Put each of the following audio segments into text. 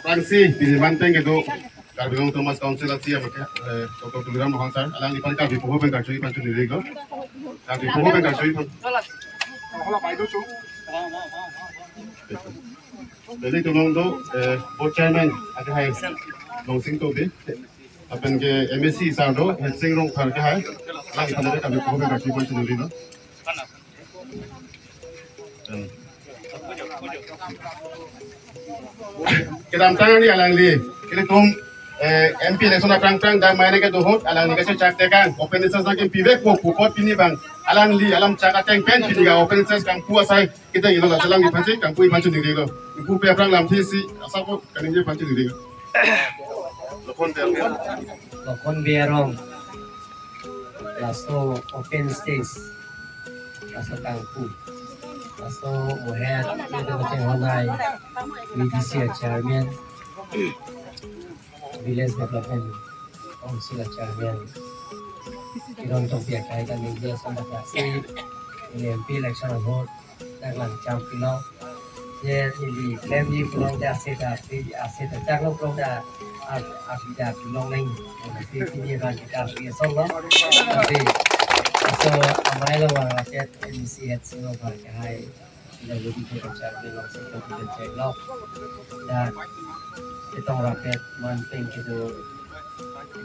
Prangsi di Manteng itu Karbinong Thomas Council Asia maka Dr. Tuliram Mohansar alang di pangkat di Puhu Bengkacui Pancun Dirigo dan di Puhu Bengkacui jadi tolong tu board chairman ada hai Long Sing tu deh apa ke MSC Sardo Sing Rong Par ke hai alang di pangkat di Puhu Bengkacui Pancun Dirigo kita tangan ni alang di kita tum MP election prang dah main ke dohot alang ni kasi cak tekan open access nak pivek ko pupot pini bang alang li alam cak ateng pen pini ga open access kang puas sai kita ilo la selang di panci kang pui panci diri lo ibu pe prang lam tisi asal ko kan ni panci diri lo lokon biarong lasto open stage lasto kangku lasto moher itu macam honai VDC chairman Village Development Council chairman Kirong Topia kai kan media sama kasi ini MP election vote dan lancang pilau je ini claim di pulau dah aset caklo pulau dah akidah pilau lain nanti ini kan kita biasa lah nanti so amai lo orang aset MC head semua pakai kita jadi kita chairman langsung kita cek lo dan itong rakyat Manteng itu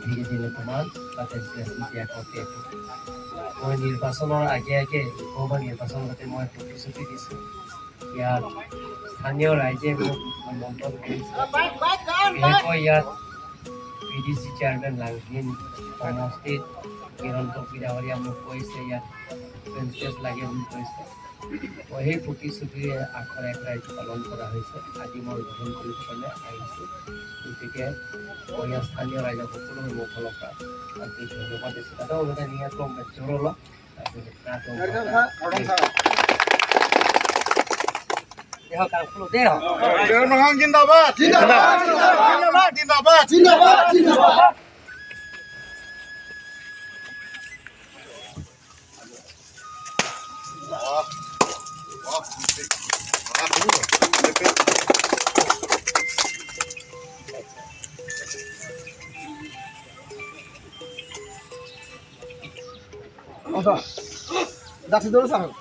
di teman pakai dia kopi mau निर्वाचन आगे कौन निर्वाचन करते मैं प्रतिश्रुति दिसु या स्थानीय राज्य मंत्रण को या VDC chairman langin समस्थित किरण तो पिरावरिया मुकोई से या पेंसेस लगे मुकोई से वही प्रतिश्रुति आखर एक राज्य पालन करा হৈছে আজি মই গ্ৰহণ কৰিবলৈ আহিছোঁ গতিকে মই স্থানীয় ৰাইজৰ সকলো মুখলৰ পৰা আজি ধন্যবাদ দিছোঁ দাদা ওলটা নিয়া কম জোৰল দেহ কাম ফুলো দেহ Mohon জিন্দাবাদ জিন্দাবাদ জিন্দাবাদ জিন্দাবাদ জিন্দাবাদ জিন্দাবাদ Dah tidur sang.